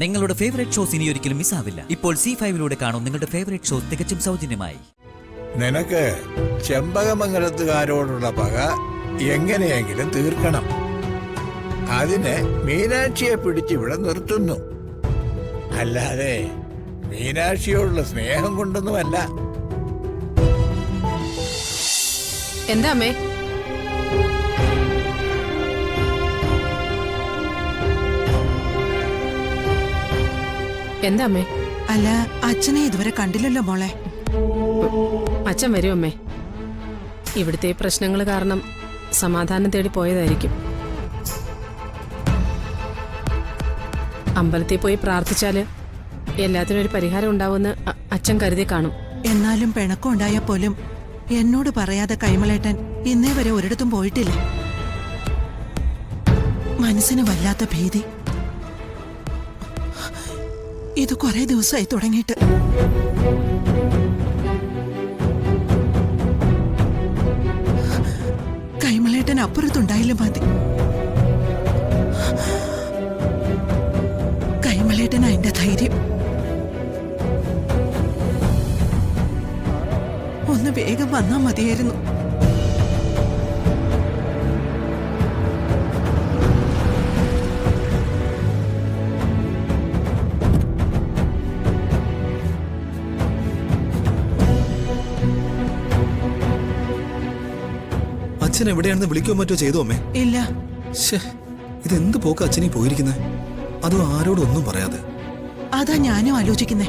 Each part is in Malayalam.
നിങ്ങളുടെ ഫേവറേറ്റ് ഷോസ് ഇനി ഒരിക്കലും മിസ്സാവില്ല. ഇപ്പോൾ C5 കാണും നിങ്ങളുടെ ഫേവറേറ്റ് ഷോസ് തികച്ചും സൗജന്യമായി. നിനക്ക് ചെമ്പകമംഗലത്തുകാരോടുള്ള പക എങ്ങനെയെങ്കിലും തീർക്കണം. അതിന് മീനാക്ഷിയെ പിടിച്ചിവിടെ നിർത്തുന്നു. അല്ലാതെ മീനാക്ഷിയോടുള്ള സ്നേഹം കൊണ്ടൊന്നുമല്ല. എന്താ അമ്മേ? എന്താ അമ്മേ? അല്ല, അച്ഛനെ ഇതുവരെ കണ്ടില്ലല്ലോ മോളെ. അച്ഛൻ വരും അമ്മേ. ഇവിടുത്തെ പ്രശ്നങ്ങൾ കാരണം സമാധാനം തേടി പോയതായിരിക്കും. അമ്പലത്തിൽ പോയി പ്രാർത്ഥിച്ചാല് എല്ലാത്തിനും ഒരു പരിഹാരം ഉണ്ടാവുമെന്ന് അച്ഛൻ കരുതി കാണും. എന്നാലും പിണക്കം ഉണ്ടായ പോലും എന്നോട് പറയാതെ കൈമളേട്ടൻ ഇന്നേ വരെ ഒരിടത്തും പോയിട്ടില്ല. മനസ്സിന് വല്ലാത്ത ഭീതി. ഇത് കുറെ ദിവസമായി തുടങ്ങിയിട്ട്. കൈമളേട്ടൻ അപ്പുറത്തുണ്ടായില്ല മതി. കൈമളേട്ടൻ അതിന്റെ ധൈര്യം. ഒന്ന് വേഗം വന്നാ മതിയായിരുന്നു. അച്ഛൻ എവിടെയാണെന്ന് വിളിക്കോ മറ്റോ ചെയ്തോ അമ്മേ? ഇല്ല. ഇതെന്ത് പോക്ക അച്ഛനീ പോയിരിക്കുന്നേ? അതോ ആരോടും ഒന്നും പറയാതെ? അതാ ഞാനും ആലോചിക്കുന്നേ.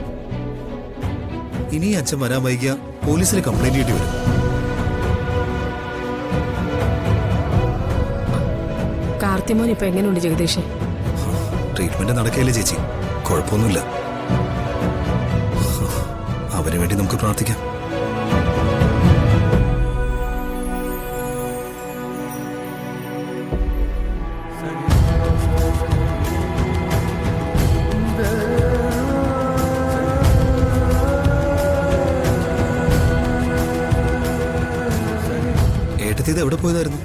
ഇനി അച്ഛൻ വരാൻ വൈകിയ പോലീസിൽ കംപ്ലൈന്റ് ചെയ്യേണ്ടി വരും. കാർത്തിമോൻ ഇപ്പൊ എങ്ങനെയുണ്ട് ജഗദീഷ്? ട്രീറ്റ്മെന്റ് നടക്കുകയല്ലേ ചേച്ചി, കുഴപ്പമൊന്നുമില്ല. അവന് വേണ്ടി നമുക്ക് പ്രാർത്ഥിക്കാം. ഏട്ടത്തിയത് എവിടെ പോയതായിരുന്നു?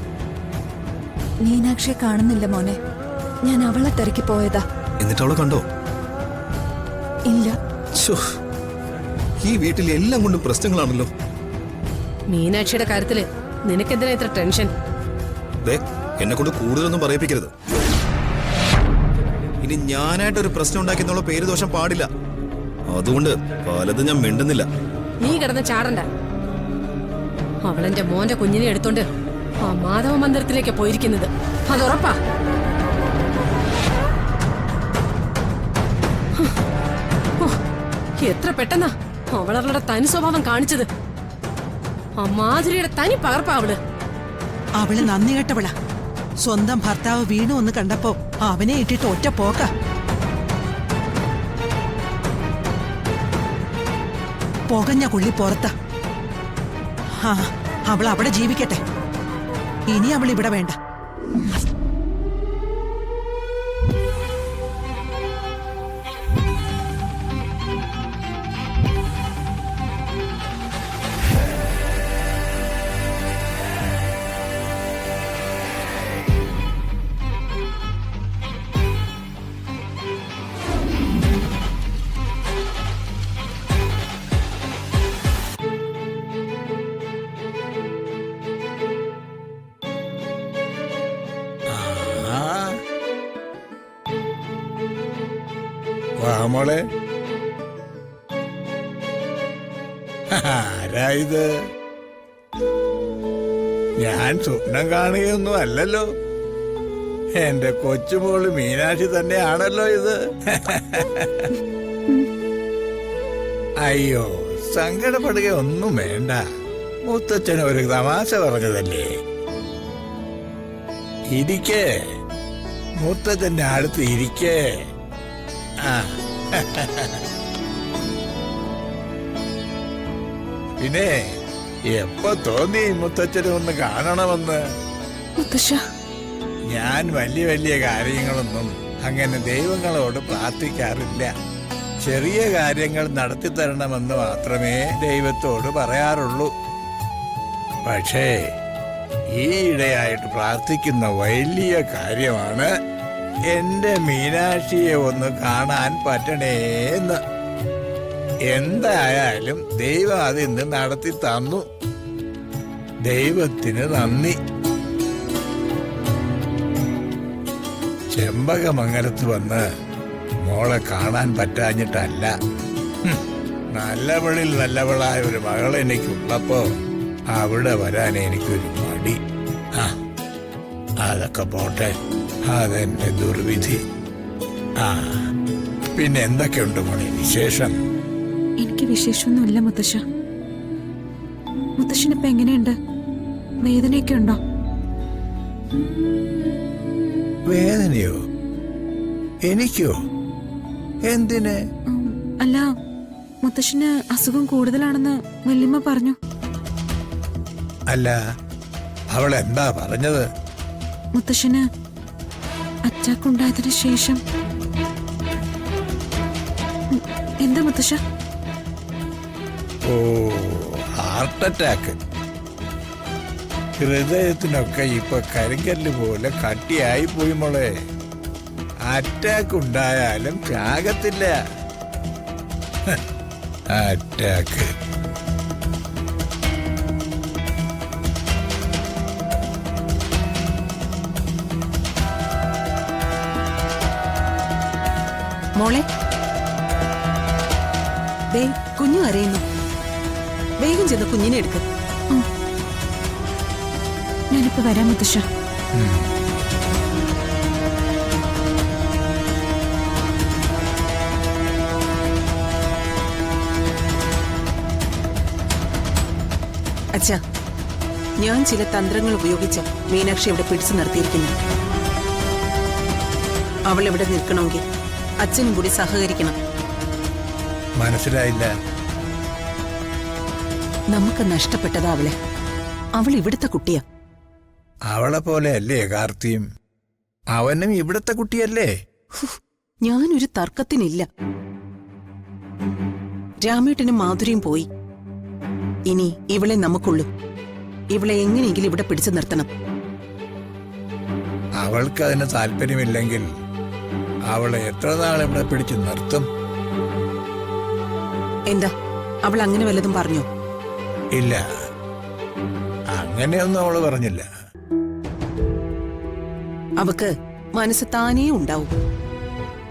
മീനാക്ഷിയെ കാണുന്നില്ല മോനെ. ഞാൻ അവളെ തിരക്കി പോയതാ. എന്നിട്ട് അവളെ കണ്ടോ? ഇല്ല. ഈ വീട്ടിൽ എല്ലാം കൊണ്ടും പ്രശ്നങ്ങളാണല്ലോ. മീനാക്ഷിയുടെ കാര്യത്തില് നിനക്കെന്തിനാ ഇത്ര ടെൻഷൻ? എന്നെ കൊണ്ട് കൂടുതലൊന്നും പറയിപ്പിക്കരുത്. ഇനി ഞാനായിട്ടൊരു പ്രശ്നം ഉണ്ടാക്കിയെന്നുള്ള പേര് ദോഷം പാടില്ല. അതുകൊണ്ട് പലതും ഞാൻ മിണ്ടുന്നില്ല. നീ കിടന്ന് ചാടണ്ട. അവളെന്റെ മോന്റെ കുഞ്ഞിനെ എടുത്തോണ്ട് ആ മാധവ മന്ദിരത്തിലേക്ക് പോയിരിക്കുന്നത് അതുറപ്പാ. എത്ര പെട്ടെന്നാ അവളവളുടെ തനി സ്വഭാവം കാണിച്ചത്. ആ മാധുരിയുടെ തനി പകർപ്പാ അവള്. അവള് നന്ദി കേട്ടവളാ. സ്വന്തം ഭർത്താവ് വീണു ഒന്ന് കണ്ടപ്പോ അവനെ ഇട്ടിട്ട് ഒറ്റ പോക്ക. പുകഞ്ഞ കുള്ളി പുറത്താ. അവൾ അവിടെ ജീവിക്കട്ടെ. ഇനി അവൾ ഇവിടെ വേണ്ട. മോളെ, ആരായത്? ഞാൻ സ്വപ്നം കാണുകയൊന്നും അല്ലല്ലോ. എന്റെ കൊച്ചുമോള് മീനാക്ഷി തന്നെയാണല്ലോ ഇത്. അയ്യോ, സങ്കടപ്പെടുകയൊന്നും വേണ്ട. മുത്തച്ഛൻ ഒരു തമാശ പറഞ്ഞതല്ലേ. ഇരിക്കേ, മുത്തച്ഛന്റെ അടുത്ത് ഇരിക്കേ. പിന്നെ എപ്പോ തോന്നി മുത്തച്ഛനെ ഒന്ന് കാണണമെന്ന്? ഞാൻ വലിയ വലിയ കാര്യങ്ങളൊന്നും അങ്ങനെ ദൈവങ്ങളോട് പ്രാർത്ഥിക്കാറില്ല. ചെറിയ കാര്യങ്ങൾ നടത്തി തരണമെന്ന് മാത്രമേ ദൈവത്തോട് പറയാറുള്ളൂ. പക്ഷേ ഈയിടെയായിട്ട് പ്രാർത്ഥിക്കുന്ന വലിയ കാര്യമാണ് എന്റെ മീനാക്ഷിയെ ഒന്ന് കാണാൻ പറ്റണേന്ന്. എന്തായാലും ദൈവം അത് ഇന്ന് നടത്തി തന്നു. ദൈവത്തിന് നന്ദി. ചെമ്പകമംഗലത്ത് വന്ന് മോളെ കാണാൻ പറ്റാഞ്ഞിട്ടല്ല. നല്ലവളിൽ നല്ലവളായ ഒരു മകൾ എനിക്കുള്ളപ്പോ അവിടെ വരാൻ എനിക്കൊരു മടി. അതൊക്കെ പോട്ടെ, അതെന്റെ ദുർവിധി. പിന്നെ എന്തൊക്കെയുണ്ട് മോളെ വിശേഷം? എനിക്ക് വിശേഷമൊന്നുമില്ല മുത്തശ്ശ. മുത്തശ്ശനിപ്പോ എങ്ങനെയുണ്ട്? വേദനയൊക്കെ ഉണ്ടോ? വേദനയോ? എനിക്കോ? എന്തിന്? അല്ല, മുത്തശ്ശന് അസുഖം കൂടുതലാണെന്ന് വല്യമ്മ പറഞ്ഞു. അല്ല, അവൾ എന്താ പറഞ്ഞത്? മുത്തശ്ശന് അറ്റാക്ക് ഉണ്ടായതിനു ശേഷം. എന്താ മുത്തശ്ശ? ഓ, ഹാർട്ട് അറ്റാക്ക്. ഹൃദയത്തിനൊക്കെ ഇപ്പൊ കരിങ്കല്ല് പോലെ കട്ടിയായി പോയി മോളെ. അറ്റാക്ക് ഉണ്ടായാലും ചാകത്തില്ല. അറ്റാക്ക്. മോളെ, ദേ കുഞ്ഞു കരയുന്നു. വേഗം ചെന്ന് കുഞ്ഞിനെ എടുക്ക്. ഞാനിപ്പോ വരാം മുത്തശ്ശ. അച്ഛാ, ഞാൻ ചില തന്ത്രങ്ങൾ ഉപയോഗിച്ച് മീനാക്ഷി ഇവിടെ പിടിച്ചു നിർത്തിയിരിക്കുന്നു. അവൾ ഇവിടെ നിൽക്കണമെങ്കിൽ അച്ഛനും കൂടി സഹകരിക്കണം. മനസ്സിലായില്ല. നമുക്ക് നഷ്ടപ്പെട്ടതാ അവളെ. അവൾ ഇവിടുത്തെ കുട്ടിയാ. അവളെ പോലെ അല്ലേ കാർത്തിയും? അവനും ഇവിടുത്തെ കുട്ടിയല്ലേ? ഞാനൊരു തർക്കത്തിനില്ല. രാമേട്ടനും മാധുരിയും പോയി. ഇനി ഇവളെ നമുക്കുള്ളൂ. ഇവളെ എങ്ങനെയെങ്കിലും ഇവിടെ പിടിച്ചു നിർത്തണം. അവൾക്ക് അതിന് താല്പര്യമില്ലെങ്കിൽ അവളെ എത്ര നാൾ ഇവിടെ പിടിച്ചു നിർത്തും? എന്താ, അവൾ അങ്ങനെ വല്ലതും പറഞ്ഞോ? ഇല്ല, അങ്ങനെയൊന്നും അവള് പറഞ്ഞില്ല. അവക്ക് മനസ്സ് താനേ ഉണ്ടാവും.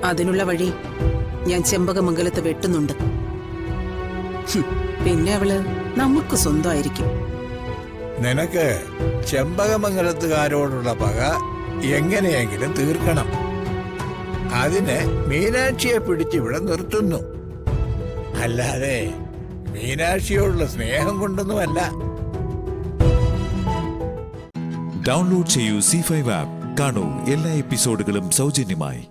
അതിനുള്ള വഴി ഞാൻ ചെമ്പകമംഗലത്ത് വെട്ടുന്നുണ്ട്. പിന്നെ അവള് നമുക്ക് സ്വന്തമായിരിക്കും. നിനക്ക് ചെമ്പകമംഗലത്തുകാരോടുള്ള പക എങ്ങനെയെങ്കിലും തീർക്കണം. അതിന് മീനാക്ഷിയെ പിടിച്ചിവിടെ നിർത്തുന്നു. അല്ലാതെ മീനാക്ഷിയോടുള്ള സ്നേഹം കൊണ്ടൊന്നുമല്ല. ഡൗൺലോഡ് ചെയ്യൂ C5 ആപ്പ്. കാണൂ എല്ലാ എപ്പിസോഡുകളും സൗജന്യമായി.